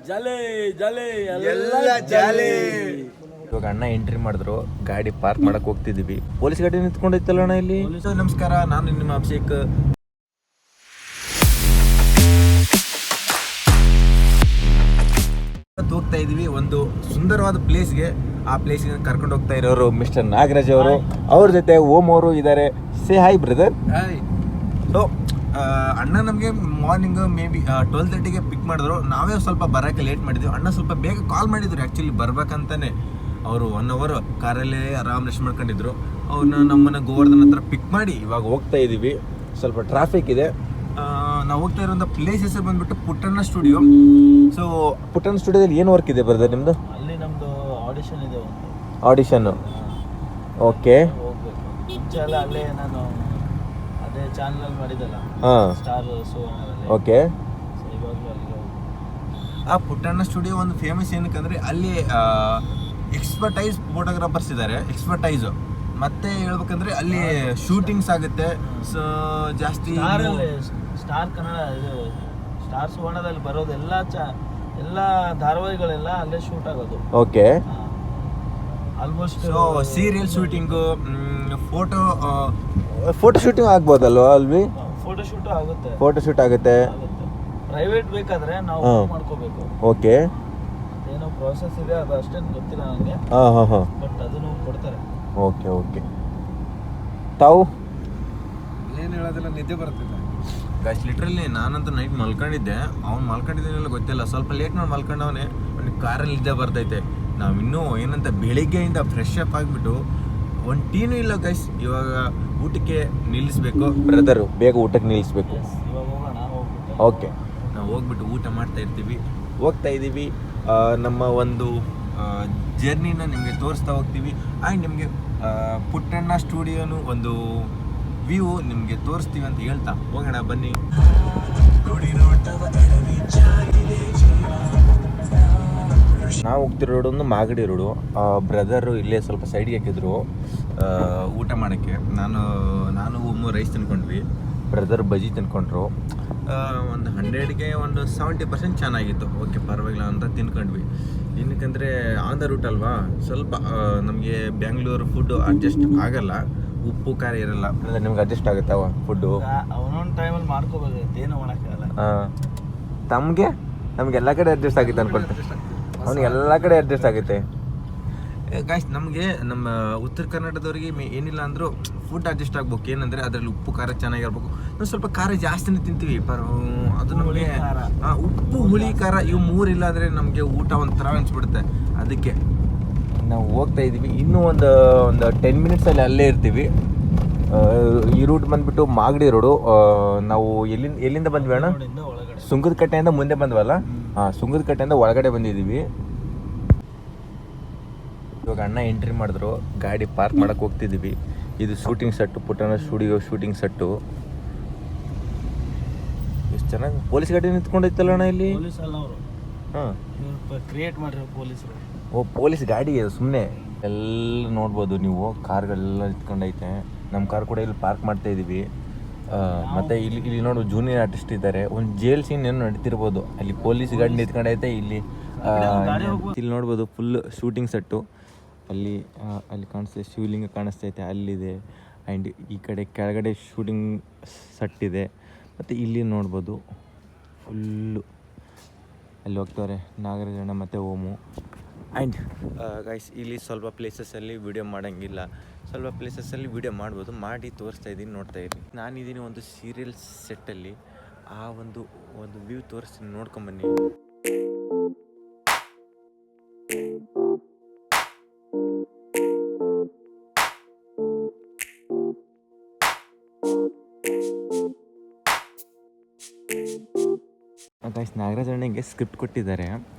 ಜಾಲೆ ಜಾಲೆ ಎಲ್ಲ ಜಾಲೆ. ಇವಾಗ ಅಣ್ಣ ಎಂಟ್ರಿ ಮಾಡಿದ್ರು, ಗಾಡಿ ಪಾರ್ಕ್ ಮಾಡಕ್ ಹೋಗ್ತಿದೀವಿ. ಪೊಲೀಸ್ ಗಾಡಿ ನಿಂತ್ಕೊಂಡೈತಲ್ಲ ಅಣ್ಣ ಇಲ್ಲಿ. ನಮಸ್ಕಾರ, ನಾನು ನಿಮ್ಮ ಅಭಿಷೇಕ್. ಹೋಗ್ತಾ ಇದೀವಿ ಒಂದು ಸುಂದರವಾದ ಪ್ಲೇಸ್ಗೆ. ಆ ಪ್ಲೇಸ್ಗೆ ಕರ್ಕೊಂಡು ಹೋಗ್ತಾ ಇರೋರು ಮಿಸ್ಟರ್ ನಾಗರಾಜ್ ಅವರು. ಅವ್ರ ಜೊತೆ ಓಂ ಅವರು ಇದ್ದಾರೆ. Say hi brother. ಸೊ ಅಣ್ಣ ನಮಗೆ ಮಾರ್ನಿಂಗ್ ಮೇ ಬಿ 12:30ಗೆ ಪಿಕ್ ಮಾಡಿದ್ರು. ನಾವೇ ಸ್ವಲ್ಪ ಬರೋಕ್ಕೆ ಲೇಟ್ ಮಾಡಿದ್ವಿ. ಅಣ್ಣ ಸ್ವಲ್ಪ ಬೇಗ ಕಾಲ್ ಮಾಡಿದ್ರು ಆ್ಯಕ್ಚುಲಿ ಬರ್ಬೇಕಂತಾನೆ. ಅವರು 1 ಅವರ್ ಕಾರಲ್ಲೇ ಆರಾಮ್ ರೆಸ್ಟ್ ಮಾಡ್ಕೊಂಡಿದ್ರು. ಅವ್ರನ್ನ ನಮ್ಮನ್ನ ಗೋವರ್ಧನ್ ಹತ್ರ ಪಿಕ್ ಮಾಡಿ ಇವಾಗ ಹೋಗ್ತಾ ಇದ್ದೀವಿ. ಸ್ವಲ್ಪ ಟ್ರಾಫಿಕ್ ಇದೆ. ನಾವು ಹೋಗ್ತಾ ಇರೋಂಥ ಪ್ಲೇಸ್ ಹೆಸರು ಬಂದ್ಬಿಟ್ಟು ಪುಟ್ಟಣ್ಣ ಸ್ಟುಡಿಯೋ. ಸೊ ಪುಟ್ಟಣ್ಣ ಸ್ಟುಡಿಯೋದಲ್ಲಿ ಏನು ವರ್ಕ್ ಇದೆ ಬ್ರದರ್ ನಿಮ್ಮದು? ಅಲ್ಲಿ ನಮ್ಮದು ಆಡಿಷನ್ ಇದೆ, ಒಂದು ಆಡಿಷನ್ನು. ಓಕೆ, ಹೋಗ್ಬೇಕು. ಮುಂಚೆ ಎಲ್ಲ ಅಲ್ಲೇ ನಾನು ಅದೇ ಚಾನಲ್ ಮಾಡಿದ್ದಲ್ಲ, ಹಾಂ, ಸ್ಟಾರ್ ಸುವರ್ಣದಲ್ಲಿ. ಓಕೆ. ಸೊ ಇವಾಗಲೂ ಅಲ್ಲಿಗೆ ಹೋಗ್ಬೇಕು. ಆ ಪುಟ್ಟಣ್ಣ ಸ್ಟುಡಿಯೋ ಒಂದು ಫೇಮಸ್ ಏನಕ್ಕಂದರೆ ಅಲ್ಲಿ ಎಕ್ಸ್ಪರ್ಟೈಸ್ ಫೋಟೋಗ್ರಾಫರ್ಸ್ ಇದ್ದಾರೆ. ಎಕ್ಸ್ಪರ್ಟೈಸು ಮತ್ತೆ ಹೇಳ್ಬೇಕಂದ್ರೆ ಅಲ್ಲಿ ಶೂಟಿಂಗ್ಸ್ ಆಗುತ್ತೆ. ಸೊ ಜಾಸ್ತಿ ಸ್ಟಾರ್ ಕನ್ನಡ ಇದು ಸ್ಟಾರ್ ಸುವರ್ಣದಲ್ಲಿ ಬರೋದೆಲ್ಲ ಎಲ್ಲ ಧಾರಾವಾಹಿಗಳೆಲ್ಲ ಅಲ್ಲೇ ಶೂಟ್ ಆಗೋದು. Okay. Almost so serial shooting, photo shooting ಆಗ್ಬೋದಲ್ವಾ ಅಲ್ಲಿ? ಫೋಟೋ ಶೂಟ್ ಆಗುತ್ತೆ. ಫೋಟೋ ಶೂಟ್ ಆಗುತ್ತೆ. ಪ್ರೈವೇಟ್ ಬೇಕಾದ್ರೆ ನಾವು ಮಾಡ್ಕೋಬೇಕು. ಓಕೆ. ಏನೋ ಪ್ರೋಸೆಸ್ ಇದೆ, ಅದು ಅಷ್ಟೇನು ಗೊತ್ತಿಲ್ಲ ನನಗೆ. ಹಾಂ ಹಾಂ ಹಾಂ. ಬಟ್ ಅದನ್ನು ಕೊಡ್ತಾರೆ. Okay okay. ತಾವು ಏನು ಹೇಳೋದಿಲ್ಲ, ನಿದ್ದೆ ಬರ್ತಿದ್ದೆ ಗೈಸ್. ಲಿಟ್ರಲಿ ನಾನಂತೂ ನೈಟ್ ಮಲ್ಕೊಂಡಿದ್ದೆ. ಅವ್ನು ಮಲ್ಕೊಂಡಿದ್ದೀನೆಲ್ಲ ಗೊತ್ತಿಲ್ಲ, ಸ್ವಲ್ಪ ಲೇಟ್ ಮಾಡಿ ಮಲ್ಕೊಂಡವನೇ. ಅವ್ನಿಗೆ ಕಾರಲ್ಲಿ ನಿದ್ದೆ ಬರ್ತೈತೆ. ನಾವು ಇನ್ನೂ ಏನಂತ ಬೆಳಿಗ್ಗೆಯಿಂದ ಫ್ರೆಶ್ ಅಪ್ ಆಗಿಬಿಟ್ಟು ಒಂದು ಟೀನೂ ಇಲ್ಲ ಗೈಸ್. ಇವಾಗ ಊಟಕ್ಕೆ ನಿಲ್ಲಿಸ್ಬೇಕು. ಬ್ರದರು ಬೇಗ ಊಟಕ್ಕೆ ನಿಲ್ಲಿಸ್ಬೇಕು. ಇವಾಗ ಹೋಗೋಣ, ಹೋಗ್ಬಿಟ್ಟು. ಓಕೆ. ನಾವು ಹೋಗ್ಬಿಟ್ಟು ಊಟ ಮಾಡ್ತಾ ಇರ್ತೀವಿ. ಹೋಗ್ತಾ ಇದ್ದೀವಿ. ನಮ್ಮ ಒಂದು ಜರ್ನಿನ ನಿಮಗೆ ತೋರಿಸ್ತಾ ಹೋಗ್ತೀವಿ. ಆ್ಯಂಡ್ ನಿಮಗೆ ಪುಟ್ಟಣ್ಣ ಸ್ಟುಡಿಯೋನು ಒಂದು ವ್ಯೂ ನಿಮಗೆ ತೋರಿಸ್ತೀವಿ ಅಂತ ಹೇಳ್ತಾ ಹೋಗೋಣ ಬನ್ನಿ. ನಾವು ಹೋಗ್ತಿರೋ ರೋಡ್ ಒಂದು ಮಾಗಡಿ ರೋಡು. ಬ್ರದರು ಇಲ್ಲೇ ಸ್ವಲ್ಪ ಸೈಡ್ಗೆ ಹಾಕಿದ್ರು ಊಟ ಮಾಡೋಕ್ಕೆ. ನಾನು ಒಮ್ಮೆ ರೈಸ್ ತಿನ್ಕೊಂಡ್ವಿ. ಬ್ರದರ್ ಬಜ್ಜಿ ತಿನ್ಕೊಂಡ್ರು. ಒಂದು 100ಗೆ ಒಂದು 70% ಚೆನ್ನಾಗಿತ್ತು. ಓಕೆ, ಪರವಾಗಿಲ್ಲ ಅಂತ ತಿನ್ಕೊಂಡ್ವಿ. ಏನಕ್ಕಂದರೆ ಆನ್ ದ ರೂಟ್ ಅಲ್ವಾ, ಸ್ವಲ್ಪ ನಮಗೆ ಬ್ಯಾಂಗ್ಳೂರು ಫುಡ್ಡು ಅಡ್ಜಸ್ಟ್ ಆಗಲ್ಲ. ಉಪ್ಪು ಖಾರ ಇರಲ್ಲ. ನಿಮ್ಗೆ ಅಡ್ಜಸ್ಟ್ ಆಗುತ್ತಾವ ಫುಡ್ಡು? ಅವನೊಂದು ಟೈಮಲ್ಲಿ ಮಾಡ್ಕೋಬೇಕು, ಏನೋ ಮಾಡೋಕ್ಕಾಗಲ್ಲ. ತಮಗೆ ನಮ್ಗೆ ಎಲ್ಲ ಕಡೆ ಅಡ್ಜಸ್ಟ್ ಆಗುತ್ತೆ ಅನ್ಕೊಳ್ತೆ. ಅವ್ನಿಗೆ ಎಲ್ಲ ಕಡೆ ಅಡ್ಜಸ್ಟ್ ಆಗುತ್ತೆ. ಗಾಯ್ಸ್, ನಮಗೆ ನಮ್ಮ ಉತ್ತರ ಕರ್ನಾಟಕದವ್ರಿಗೆ ಏನಿಲ್ಲ ಅಂದರೂ ಫುಡ್ ಅಡ್ಜಸ್ಟ್ ಆಗ್ಬೇಕು. ಏನಂದರೆ ಅದರಲ್ಲಿ ಉಪ್ಪು ಖಾರ ಚೆನ್ನಾಗಿರ್ಬೇಕು. ನಾವು ಸ್ವಲ್ಪ ಖಾರ ಜಾಸ್ತಿನೇ ತಿಂತೀವಿ. ಅದು ನಮಗೆ ಉಪ್ಪು ಹುಳಿ ಖಾರ ಇವು 3 ಇಲ್ಲ ಅಂದರೆ ನಮಗೆ ಊಟ ಒಂಥರ ಅನಿಸ್ಬಿಡುತ್ತೆ. ಅದಕ್ಕೆ ನಾವು ಹೋಗ್ತಾ ಇದ್ದೀವಿ. ಇನ್ನೂ ಒಂದು 10 ಮಿನಿಟ್ಸಲ್ಲಿ ಅಲ್ಲೇ ಇರ್ತೀವಿ. ಈ ರೂಟ್ ಬಂದುಬಿಟ್ಟು ಮಾಗಡಿ ರೋಡು. ನಾವು ಎಲ್ಲಿಂದ ಬಂದ್ವಿ ಅಣ್ಣ? ಸುಂಗದ ಕಟ್ಟೆಯಿಂದ ಮುಂದೆ ಬಂದ್ವಲ್ಲ. ಹಾಂ, ಸುಂಗದ ಕಟ್ಟೆಯಿಂದ ಒಳಗಡೆ ಬಂದಿದ್ದೀವಿ. ಇವಾಗ ಅಣ್ಣ ಎಂಟ್ರಿ ಮಾಡಿದ್ರು, ಗಾಡಿ ಪಾರ್ಕ್ ಮಾಡಕ್ಕೆ ಹೋಗ್ತಿದ್ದೀವಿ. ಇದು shooting set, Puttanna studio shooting set. ಎಷ್ಟು ಚೆನ್ನಾಗಿ ಪೊಲೀಸ್ ಗಾಡಿ ನಿಂತ್ಕೊಂಡೈತಲ್ಲ ಅಣ್ಣ ಇಲ್ಲಿ. ಪೊಲೀಸ್ ಅಲ್ಲ ಅವರು, ಹಾಂ, ಕ್ರಿಯೇಟ್ ಮಾಡಿರೋ ಪೊಲೀಸರು. ಓ, ಪೊಲೀಸ್ ಗಾಡಿ ಸುಮ್ಮನೆ. ಎಲ್ಲ ನೋಡ್ಬೋದು ನೀವು, ಕಾರ್ಗಳೆಲ್ಲ ನಿಂತ್ಕೊಂಡೈತೆ. ನಮ್ಮ ಕಾರ್ ಕೂಡ ಇಲ್ಲಿ ಪಾರ್ಕ್ ಮಾಡ್ತಾ ಇದ್ದೀವಿ. ಮತ್ತು ಇಲ್ಲಿ ನೋಡು ಜೂನಿಯರ್ ಆರ್ಟಿಸ್ಟ್ ಇದ್ದಾರೆ. ಒಂದು ಜೇಲ್ ಸೀನ್ ಏನೋ ನಡೀತಿರ್ಬೋದು. ಅಲ್ಲಿ ಪೊಲೀಸ್ ಗಾಡಿ ನಿಂತ್ಕೊಂಡೈತೆ. ಇಲ್ಲಿ ನೋಡ್ಬೋದು ಫುಲ್ ಶೂಟಿಂಗ್ ಸೆಟ್ಟು. ಅಲ್ಲಿ ಕಾಣಿಸ್ತದೆ, ಶಿವಲಿಂಗ ಕಾಣಿಸ್ತೈತೆ, ಅಲ್ಲಿದೆ. ಆ್ಯಂಡ್ ಈ ಕಡೆ ಕೆಳಗಡೆ ಶೂಟಿಂಗ್ ಸೆಟ್ ಇದೆ. ಮತ್ತು ಇಲ್ಲಿ ನೋಡ್ಬೋದು ಫುಲ್ಲು ಅಲ್ಲಿ ಹೋಗ್ತಾರೆ ನಾಗರಾಜಣ್ಣ ಮತ್ತು ಓಮು. ಆ್ಯಂಡ್ ಗೈಸ್, ಇಲ್ಲಿ ಸ್ವಲ್ಪ ಪ್ಲೇಸಸ್ಸಲ್ಲಿ ವೀಡಿಯೋ ಮಾಡೋಂಗಿಲ್ಲ, ಸ್ವಲ್ಪ ಪ್ಲೇಸಸ್ಸಲ್ಲಿ ವೀಡಿಯೋ ಮಾಡ್ಬೋದು. ಮಾಡಿ ತೋರಿಸ್ತಾ ಇದ್ದೀನಿ, ನೋಡ್ತಾ ಇದ್ದೀನಿ. ನಾನಿದ್ದೀನಿ ಒಂದು ಸೀರಿಯಲ್ ಸೆಟ್ಟಲ್ಲಿ. ಆ ಒಂದು ವ್ಯೂ ತೋರಿಸ್ತೀನಿ, ನೋಡ್ಕೊಂಬನ್ನಿ. ಗೈಸ್, ನಾಗರಾಜಣ್ಣಗೆ ಸ್ಕ್ರಿಪ್ಟ್ ಕೊಟ್ಟಿದ್ದಾರೆ.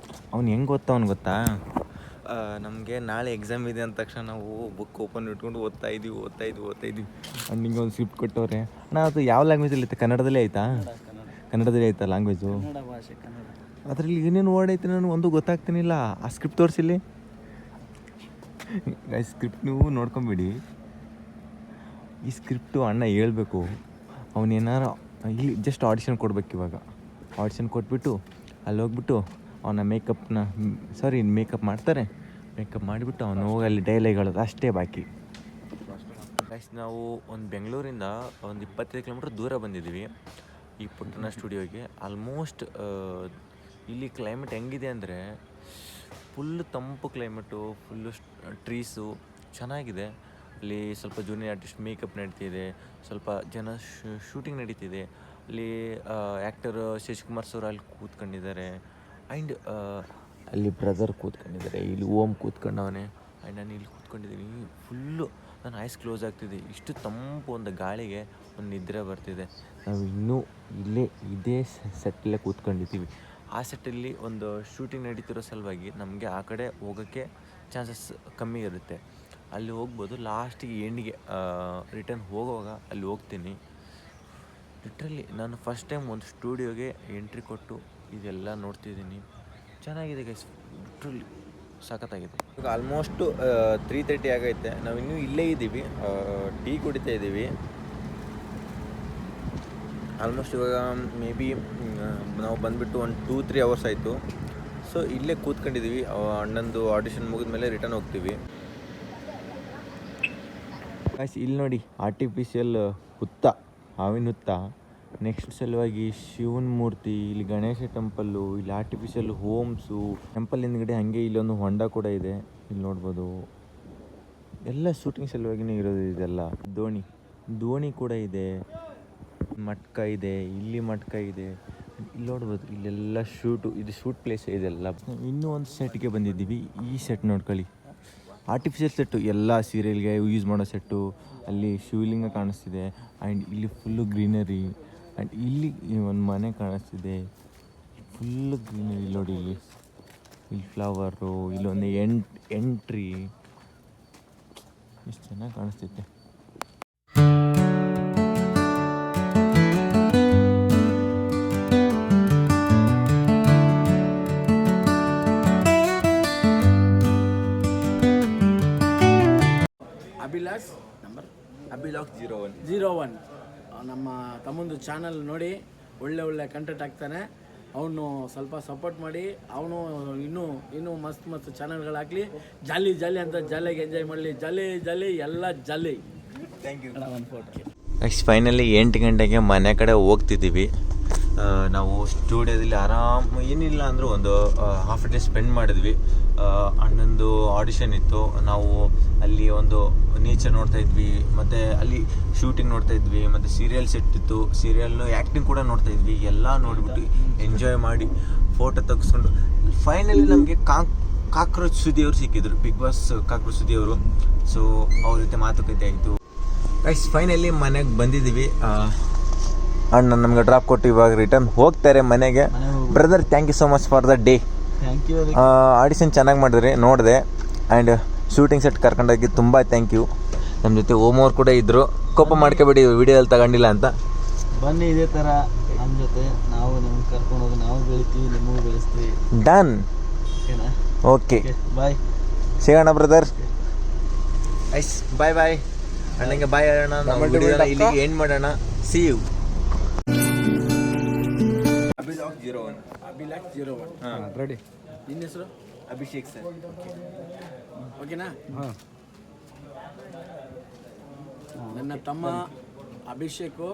ಅವ್ನು ಹೆಂಗೆ ಗೊತ್ತಾ? ನಮಗೆ ನಾಳೆ ಎಕ್ಸಾಮ್ ಇದೆ ಅಂದ ತಕ್ಷಣ ನಾವು ಬುಕ್ ಓಪನ್ ಇಟ್ಕೊಂಡು ಓದ್ತಾ ಇದ್ದೀವಿ. ಅವ್ನು ನಿಂಗೆ ಒಂದು ಸ್ಕ್ರಿಪ್ಟ್ ಕೊಟ್ಟವ್ರೆ. ಅಣ್ಣ, ಅದು ಯಾವ ಲ್ಯಾಂಗ್ವೇಜಲ್ಲಿ ಐತೆ? ಕನ್ನಡದಲ್ಲೇ ಆಯ್ತಾ? ಕನ್ನಡದಲ್ಲೇ ಆಯ್ತಾ ಲ್ಯಾಂಗ್ವೇಜು? ಕನ್ನಡ ಭಾಷೆ, ಕನ್ನಡ. ಅದರಲ್ಲಿ ಏನೇನು ವರ್ಡ್ ಐತೆ ನಾನು ಒಂದು ಗೊತ್ತಾಗ್ತೀನಿಲ್ಲ. ಆ ಸ್ಕ್ರಿಪ್ಟ್ ತೋರಿಸಿಲ್ಲಿ. ಗೈಸ್, ಸ್ಕ್ರಿಪ್ಟ್ ನೀವು ನೋಡ್ಕೊಂಬಿಡಿ. ಈ ಸ್ಕ್ರಿಪ್ಟು ಅಣ್ಣ ಹೇಳ್ಬೇಕು. ಅವನೇನಾರು ಇಲ್ಲಿ ಜಸ್ಟ್ ಆಡಿಷನ್ ಕೊಡ್ಬೇಕು. ಇವಾಗ ಆಡಿಷನ್ ಕೊಟ್ಬಿಟ್ಟು ಅಲ್ಲಿ ಹೋಗ್ಬಿಟ್ಟು ಅವನ ಮೇಕಪ್ ಮಾಡ್ತಾರೆ. ಮೇಕಪ್ ಮಾಡಿಬಿಟ್ಟು ಅವನು ಹೋಗಿ ಅಲ್ಲಿ ಡೈಲಾಗ್ ಹೇಳೋದು ಅಷ್ಟೇ ಬಾಕಿ. ಗೈಸ್ ನಾವು ಒಂದು ಬೆಂಗಳೂರಿಂದ ಒಂದು 25 ಕಿಲೋಮೀಟ್ರ್ ದೂರ ಬಂದಿದ್ದೀವಿ ಈ ಪುಟ್ಟನ ಸ್ಟುಡಿಯೋಗೆ. ಆಲ್ಮೋಸ್ಟ್ ಇಲ್ಲಿ ಕ್ಲೈಮೇಟ್ ಹೆಂಗಿದೆ ಅಂದರೆ ಫುಲ್ಲು ತಂಪು ಕ್ಲೈಮೇಟು, ಫುಲ್ಲು ಟ್ರೀಸು ಚೆನ್ನಾಗಿದೆ. ಅಲ್ಲಿ ಸ್ವಲ್ಪ ಜೂನಿಯರ್ ಆರ್ಟಿಸ್ಟ್ ಮೇಕಪ್ ನಡೀತಿದೆ, ಸ್ವಲ್ಪ ಜನ ಶೂಟಿಂಗ್ ನಡೀತಿದೆ. ಅಲ್ಲಿ ಆ್ಯಕ್ಟರ್ ಶಶಿಕುಮಾರ್ ಸರ್ ಅಲ್ಲಿ ಕೂತ್ಕೊಂಡಿದ್ದಾರೆ. ಆ್ಯಂಡ್ ಅಲ್ಲಿ ಬ್ರದರ್ ಕೂತ್ಕೊಂಡಿದ್ದಾರೆ, ಇಲ್ಲಿ ಓಮ್ ಕೂತ್ಕೊಂಡವನೇ. ಆ್ಯಂಡ್ ನಾನು ಇಲ್ಲಿ ಕೂತ್ಕೊಂಡಿದ್ದೀನಿ. ಫುಲ್ಲು ನನ್ನ ಐಸ್ ಕ್ಲೋಸ್ ಆಗ್ತಿದೆ. ಇಷ್ಟು ತಂಪು ಒಂದು ಗಾಳಿಗೆ ಒಂದು ನಿದ್ರೆ ಬರ್ತಿದೆ. ನಾವು ಇನ್ನೂ ಇದೇ ಸೆಟ್ಟಲ್ಲೇ ಕೂತ್ಕೊಂಡಿದ್ದೀವಿ. ಆ ಸೆಟ್ಟಲ್ಲಿ ಒಂದು ಶೂಟಿಂಗ್ ನಡೀತಿರೋ ಸಲುವಾಗಿ ನಮಗೆ ಆ ಕಡೆ ಹೋಗೋಕ್ಕೆ ಚಾನ್ಸಸ್ ಕಮ್ಮಿ ಇರುತ್ತೆ. ಅಲ್ಲಿ ಹೋಗ್ಬೋದು. ಲಾಸ್ಟಿಗೆ ಎಂಡಿಗೆ ರಿಟರ್ನ್ ಹೋಗುವಾಗ ಅಲ್ಲಿ ಹೋಗ್ತೀನಿ. ಲಿಟ್ರಲಿ ನಾನು ಫಸ್ಟ್ ಟೈಮ್ ಒಂದು ಸ್ಟುಡಿಯೋಗೆ ಎಂಟ್ರಿ ಕೊಟ್ಟು ಇದೆಲ್ಲ ನೋಡ್ತಿದ್ದೀನಿ. ಚೆನ್ನಾಗಿದೆ ಗೈಸ್, ಲಿಟ್ರಲಿ ಸಖತ್ತಾಗಿದೆ. ಈಗ ಆಲ್ಮೋಸ್ಟು 3:30 ಆಗೈತೆ. ನಾವು ಇನ್ನೂ ಇಲ್ಲೇ ಇದ್ದೀವಿ, ಟೀ ಕುಡಿತಾ ಇದ್ದೀವಿ. ಆಲ್ಮೋಸ್ಟ್ ಇವಾಗ ಮೇ ಬಿ ನಾವು ಬಂದುಬಿಟ್ಟು ಒಂದು 2-3 ಅವರ್ಸ್ ಆಯಿತು. ಸೊ ಇಲ್ಲೇ ಕೂತ್ಕೊಂಡಿದ್ದೀವಿ. ಅಣ್ಣಂದು ಆಡಿಷನ್ ಮುಗಿದ ಮೇಲೆ ರಿಟರ್ನ್ ಹೋಗ್ತೀವಿ. ಗೈಸ್ ಇಲ್ಲಿ ನೋಡಿ, ಆರ್ಟಿಫಿಷಿಯಲ್ ಹುತ್ತ, ಹಾವಿನ ಹುತ್ತ. ನೆಕ್ಸ್ಟ್ ಸಲುವಾಗಿ ಶಿವನ ಮೂರ್ತಿ, ಇಲ್ಲಿ ಗಣೇಶ ಟೆಂಪಲ್ಲು, ಇಲ್ಲಿ ಆರ್ಟಿಫಿಷಿಯಲ್ ಹೋಮ್ಸು. ಟೆಂಪಲ್ ಹಿಂದ್ಗಡೆ ಹಾಗೆ ಇಲ್ಲೊಂದು ಹೊಂಡ ಕೂಡ ಇದೆ, ಇಲ್ಲಿ ನೋಡ್ಬೋದು. ಎಲ್ಲ ಶೂಟಿಂಗ್ ಸಲುವಾಗಿನೇ ಇರೋದು ಇದೆಲ್ಲ. ದೋಣಿ ಕೂಡ ಇದೆ, ಮಟ್ಕ ಇದೆ, ಇಲ್ಲಿ ಮಟ್ಕ ಇದೆ, ಇಲ್ಲಿ ನೋಡ್ಬೋದು. ಇಲ್ಲೆಲ್ಲ ಇದು ಶೂಟ್ ಪ್ಲೇಸ್ ಇದೆಲ್ಲ. ಇನ್ನೂ ಒಂದು ಸೆಟ್ಗೆ ಬಂದಿದ್ದೀವಿ. ಈ ಸೆಟ್ ನೋಡ್ಕೊಳ್ಳಿ, ಆರ್ಟಿಫಿಷಿಯಲ್ ಸೆಟ್ಟು, ಎಲ್ಲ ಸೀರಿಯಲ್ಗೆ ಯೂಸ್ ಮಾಡೋ ಸೆಟ್ಟು. ಅಲ್ಲಿ ಶಿವಲಿಂಗ ಕಾಣಿಸ್ತಿದೆ. ಆ್ಯಂಡ್ ಇಲ್ಲಿ ಫುಲ್ಲು ಗ್ರೀನರಿ. ಆ್ಯಂಡ್ ಇಲ್ಲಿ ಒಂದು ಮನೆ ಕಾಣಿಸ್ತಿದೆ, ಫುಲ್ಲು ಗ್ರೀನರಿ ನೋಡಿ. ಇಲ್ಲಿ ಫ್ಲವರು, ಇಲ್ಲೊಂದು ಎಂಟ್ರಿ, ಎಷ್ಟು ಚೆನ್ನಾಗಿ ಕಾಣಿಸ್ತೈತೆ. ಅಭಿಲಾಷ್ 01 ನಮ್ಮ ತಮ್ಮಂದು ಚಾನಲ್ ನೋಡಿ ಒಳ್ಳೆ ಕಂಟೆಂಟ್ ಹಾಕ್ತಾನೆ. ಅವನು ಸ್ವಲ್ಪ ಸಪೋರ್ಟ್ ಮಾಡಿ, ಅವನು ಇನ್ನೂ ಮಸ್ತ್ ಚಾನಲ್ಗಳು ಹಾಕಲಿ. ಜಾಲಿ ಅಂತ ಜಾಲಿಯಾಗಿ ಎಂಜಾಯ್ ಮಾಡಲಿ. ಜಾಲಿ ಎಲ್ಲ ಜಾಲಿ. Thank you. ಒಂದು ಫೋಟೋ. ನೆಕ್ಸ್ಟ್ ಫೈನಲಿ 8 ಗಂಟೆಗೆ ಮನೆ ಕಡೆ ಹೋಗ್ತಿದ್ದೀವಿ. ನಾವು ಸ್ಟುಡಿಯೋದಲ್ಲಿ ಏನಿಲ್ಲ ಅಂದರೂ ಒಂದು ಹಾಫ್ ಡೇ ಸ್ಪೆಂಡ್ ಮಾಡಿದ್ವಿ. ಅಣ್ಣಂದು ಆಡಿಷನ್ ಇತ್ತು. ನಾವು ಅಲ್ಲಿ ಒಂದು ನೇಚರ್ ನೋಡ್ತಾ ಇದ್ವಿ, ಮತ್ತು ಅಲ್ಲಿ ಶೂಟಿಂಗ್ ನೋಡ್ತಾ ಇದ್ವಿ, ಮತ್ತು ಸೀರಿಯಲ್ ಸೆಟ್ ಇತ್ತು, ಸೀರಿಯಲ್ನು ಆ್ಯಕ್ಟಿಂಗ್ ಕೂಡ ನೋಡ್ತಾ ಇದ್ವಿ. ಎಲ್ಲ ನೋಡಿಬಿಟ್ಟು ಎಂಜಾಯ್ ಮಾಡಿ ಫೋಟೋ ತೆಗೆಸ್ಕೊಂಡು ಫೈನಲಿ ನಮಗೆ ಕಾಕ್ರೋಚ್ ಸುದಿಯವರು ಸಿಕ್ಕಿದ್ರು, ಬಿಗ್ ಬಾಸ್ ಕಾಕ್ರೋಚ್ ಸುದಿಯವರು. ಸೊ ಅವ್ರ ಜೊತೆ ಮಾತುಕತೆ ಆಯಿತು. ಗೈಸ್ ಫೈನಲಿ ಮನೆಗೆ ಬಂದಿದ್ದೀವಿ. ಅಣ್ಣ ನಮ್ಗೆ ಡ್ರಾಪ್ ಕೊಟ್ಟು ಇವಾಗ ರಿಟರ್ನ್ ಹೋಗ್ತಾರೆ ಮನೆಗೆ. Brother, thank you so much for the day. Thank you. Audition ಚೆನ್ನಾಗಿ ಮಾಡಿದ್ರಿ, ನೋಡಿದೆ. ಆ್ಯಂಡ್ ಶೂಟಿಂಗ್ ಸೆಟ್ ಕರ್ಕೊಂಡೋಗಿ ತುಂಬ ಥ್ಯಾಂಕ್ ಯು. ನಮ್ಮ ಜೊತೆ ಓಮ್ ಅವ್ರು ಕೂಡ ಇದ್ದರು. ಕೋಪ ಮಾಡ್ಕೊಬೇಡಿ, ವಿಡಿಯೋದಲ್ಲಿ ತಗೊಂಡಿಲ್ಲ ಅಂತ. ಬನ್ನಿ ಇದೇ ಥರ ನಮ್ಮ ಜೊತೆ, ನಾವು ನಿಮ್ಗೆ ಕರ್ಕೊಂಡೋಗಿ ನಾವು ಬೆಳಿತೀವಿ, ನಿಮಗೂ ಬೆಳೆಸ್ತೀವಿ. ಡನ್. ಓಕೆನಾ? ಓಕೆ, ಬಾಯ್. ಸಿಗೋಣ ಬ್ರದರ್. ಐಸ್ ಬಾಯ್ ಬಾಯ್. ಅಣ್ಣಂಗೆ ಬಾಯ್ ಹೇಳೋಣ. ನಾವು ವಿಡಿಯೋನ ಇಲ್ಲಿಗೆ ಎಂಡ್ ಮಾಡೋಣ. See you. ಅಭಿಲಾಷ್ 01. ಹಾಂ ರೆಡಿ. ನಿನ್ನ ಹೆಸರು? ಅಭಿಷೇಕ್ ಸರ್. ಓಕೆನಾ? ಹಾಂ. ನನ್ನ ತಮ್ಮ ಅಭಿಷೇಕು